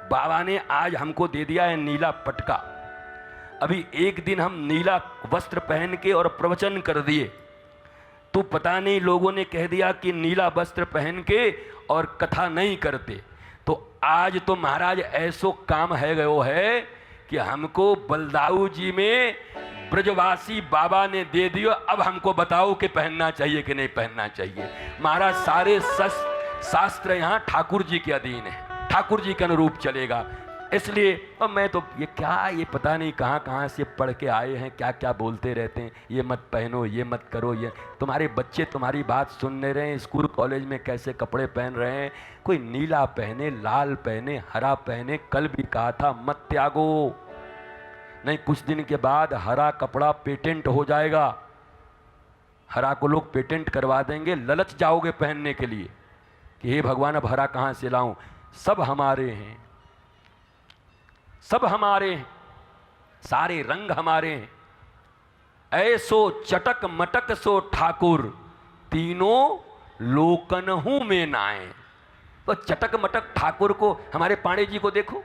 बाबा ने आज हमको दे दिया है नीला पटका। अभी एक दिन हम नीला वस्त्र पहन के और प्रवचन कर दिए, तो पता नहीं लोगों ने कह दिया कि नीला वस्त्र पहन के और कथा नहीं करते। तो आज तो महाराज ऐसो काम है गयो है कि हमको बलदाऊ जी में ब्रजवासी बाबा ने दे दियो। अब हमको बताओ कि पहनना चाहिए कि नहीं पहनना चाहिए। महाराज सारे शास्त्र यहाँ ठाकुर जी के अधीन है, ठाकुर जी के अनुरूप चलेगा। इसलिए अब मैं तो ये पता नहीं कहाँ कहाँ से पढ़ के आए हैं, क्या क्या बोलते रहते हैं, ये मत पहनो, ये मत करो। ये तुम्हारे बच्चे तुम्हारी बात सुन नहीं रहे हैं, स्कूल कॉलेज में कैसे कपड़े पहन रहे हैं, कोई नीला पहने, लाल पहने, हरा पहने। कल भी कहा था मत त्यागो, नहीं कुछ दिन के बाद हरा कपड़ा पेटेंट हो जाएगा, हरा को लोग पेटेंट करवा देंगे, ललच जाओगे पहनने के लिए कि हे भगवान अब हरा कहाँ से लाऊं। सब हमारे हैं, सब हमारे हैं, सारे रंग हमारे हैं। ऐसो चटक मटक सो ठाकुर, तीनों लोकनहु में नाए। तो चटक मटक ठाकुर को, हमारे पांडे जी को देखो,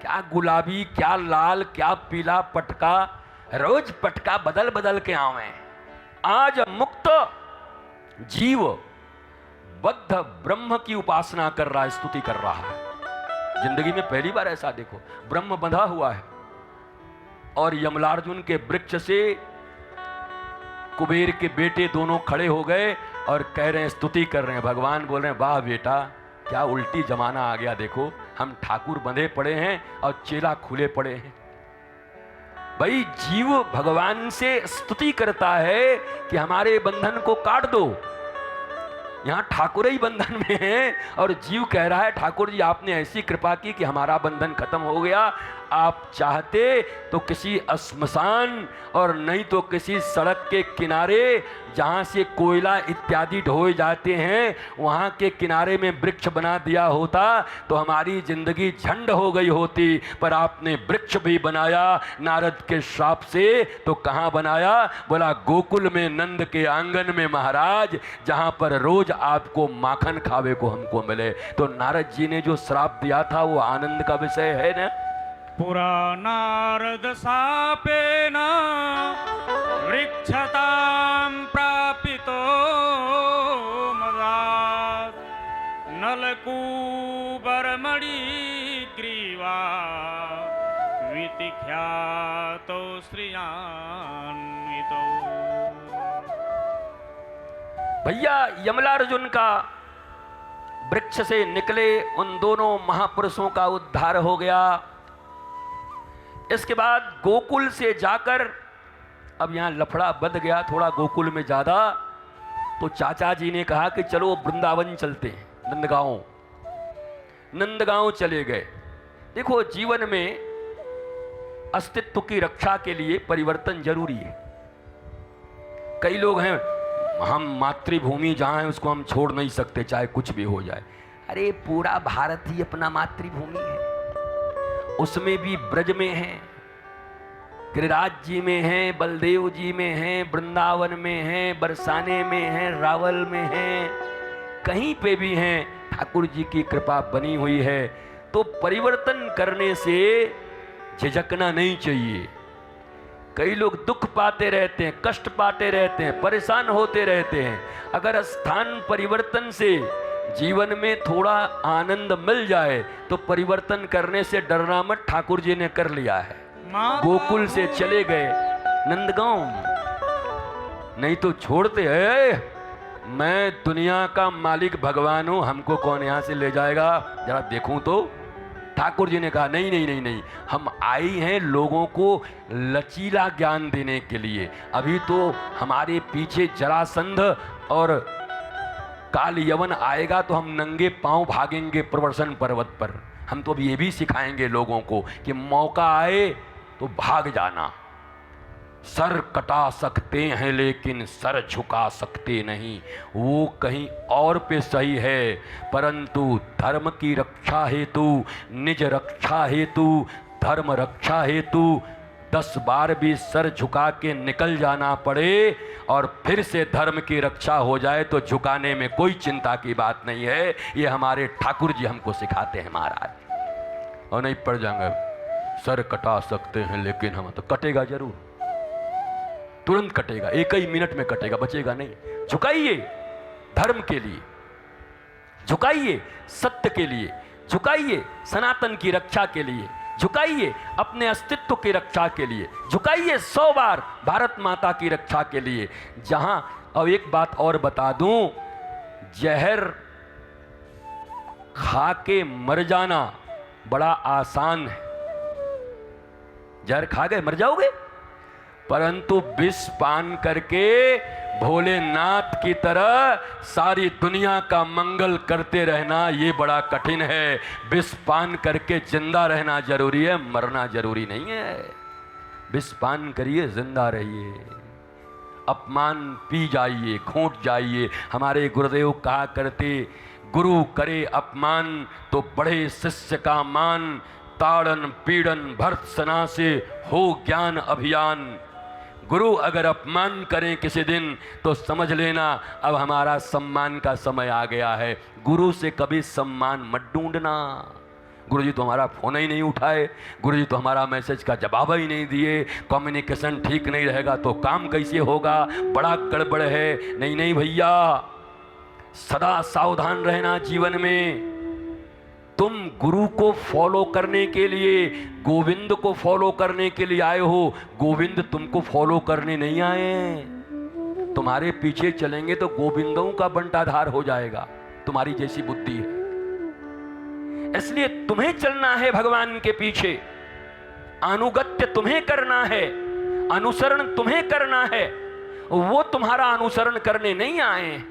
क्या गुलाबी, क्या लाल, क्या पीला पटका, रोज पटका बदल बदल के आवे। आज मुक्त जीव बद्ध ब्रह्म की उपासना कर रहा है, स्तुति कर रहा है। जिंदगी में पहली बार ऐसा देखो, ब्रह्म बंधा हुआ है और यमलार्जुन के वृक्ष से कुबेर के बेटे दोनों खड़े हो गए और कह रहे हैं, स्तुति कर रहे हैं। भगवान बोल रहे हैं, वाह बेटा, क्या उल्टी जमाना आ गया। देखो हम ठाकुर बंधे पड़े हैं और चेला खुले पड़े हैं। भाई जीव भगवान से स्तुति करता है कि हमारे बंधन को काट दो। यहाँ ठाकुर ही बंधन में है और जीव कह रहा है, ठाकुर जी आपने ऐसी कृपा की कि हमारा बंधन खत्म हो गया। आप चाहते तो किसी श्मशान और नहीं तो किसी सड़क के किनारे जहाँ से कोयला इत्यादि ढोए जाते हैं, वहाँ के किनारे में वृक्ष बना दिया होता तो हमारी जिंदगी झंड हो गई होती। पर आपने वृक्ष भी बनाया नारद के श्राप से, तो कहाँ बनाया? बोला गोकुल में नंद के आंगन में महाराज, जहाँ पर रोज आपको माखन खावे को हमको मिले। तो नारद जी ने जो श्राप दिया था वो आनंद का विषय है ना। पुरा नारद शापेन वृक्षतां प्रापितो मदात् नलकूबरमणि ग्रीवा वितिख्यातो श्रियान्वितो। भैया यमलार्जुन का वृक्ष से निकले उन दोनों महापुरुषों का उद्धार हो गया। इसके बाद गोकुल से जाकर, अब यहाँ लफड़ा बद गया थोड़ा गोकुल में ज़्यादा, तो चाचा जी ने कहा कि चलो वृंदावन चलते हैं, नंदगांव चले गए। देखो जीवन में अस्तित्व की रक्षा के लिए परिवर्तन जरूरी है। कई लोग हैं, हम मातृभूमि जहाँ है उसको हम छोड़ नहीं सकते चाहे कुछ भी हो जाए। अरे पूरा भारत ही अपना मातृभूमि है, उसमें भी ब्रज में हैं, गिरिराज जी में हैं, बलदेव जी में हैं, वृंदावन में हैं, बरसाने में हैं, रावल में हैं, कहीं पे भी हैं, ठाकुर जी की कृपा बनी हुई है। तो परिवर्तन करने से झिझकना नहीं चाहिए। कई लोग दुख पाते रहते हैं, कष्ट पाते रहते हैं, परेशान होते रहते हैं। अगर स्थान परिवर्तन से जीवन में थोड़ा आनंद मिल जाए तो परिवर्तन करने से डरना मत, ठाकुर जी ने कर लिया है। गोकुल से चले गए नंदगांव, नहीं तो छोड़ते हैं। मैं दुनिया का मालिक भगवान हूं, हमको कौन यहां से ले जाएगा, जरा देखूं तो। ठाकुर जी ने कहा नहीं नहीं नहीं नहीं, हम आए हैं लोगों को लचीला ज्ञान देने के लिए। अभी तो हमारे पीछे जरासंध और काल यवन आएगा तो हम नंगे पांव भागेंगे प्रवर्सन पर्वत पर। हम तो अभी ये भी सिखाएंगे लोगों को कि मौका आए तो भाग जाना। सर कटा सकते हैं लेकिन सर झुका सकते नहीं, वो कहीं और पे सही है, परंतु धर्म की रक्षा हेतु, निज रक्षा हेतु, धर्म रक्षा हेतु 10 बार भी सर झुका के निकल जाना पड़े और फिर से धर्म की रक्षा हो जाए तो झुकाने में कोई चिंता की बात नहीं है। ये हमारे ठाकुर जी हमको सिखाते हैं महाराज। और नहीं पड़ जाएंगे, सर कटा सकते हैं लेकिन हम तो कटेगा जरूर, तुरंत कटेगा, एक ही मिनट में कटेगा, बचेगा नहीं। झुकाइए धर्म के लिए, झुकाइए सत्य के लिए, झुकाइए सनातन की रक्षा के लिए, झुकाइए अपने अस्तित्व की रक्षा के लिए, झुकाइए 100 बार भारत माता की रक्षा के लिए। जहां, अब एक बात और बता दूं, जहर खा के मर जाना बड़ा आसान है, जहर खा गए मर जाओगे, परंतु विष पान करके भोलेनाथ की तरह सारी दुनिया का मंगल करते रहना ये बड़ा कठिन है। विष पान करके जिंदा रहना जरूरी है, मरना जरूरी नहीं है। विष पान करिए, जिंदा रहिए, अपमान पी जाइए, खोट जाइए। हमारे गुरुदेव कहा करते, गुरु करे अपमान तो बड़े शिष्य का मान, ताड़न पीड़न भर्त्सना से हो ज्ञान अभियान। गुरु अगर अपमान करें किसी दिन तो समझ लेना अब हमारा सम्मान का समय आ गया है। गुरु से कभी सम्मान मत ढूंढना। गुरुजी तो हमारा फ़ोन ही नहीं उठाए, गुरुजी तो हमारा मैसेज का जवाब ही नहीं दिए, कम्युनिकेशन ठीक नहीं रहेगा तो काम कैसे होगा, बड़ा गड़बड़ है। नहीं नहीं भैया, सदा सावधान रहना जीवन में। तुम गुरु को फॉलो करने के लिए, गोविंद को फॉलो करने के लिए आए हो, गोविंद तुमको फॉलो करने नहीं आए। तुम्हारे पीछे चलेंगे तो गोविंदों का बंटाधार हो जाएगा, तुम्हारी जैसी बुद्धि है। इसलिए तुम्हें चलना है भगवान के पीछे, अनुगत्य तुम्हें करना है, अनुसरण तुम्हें करना है, वो तुम्हारा अनुसरण करने नहीं आए।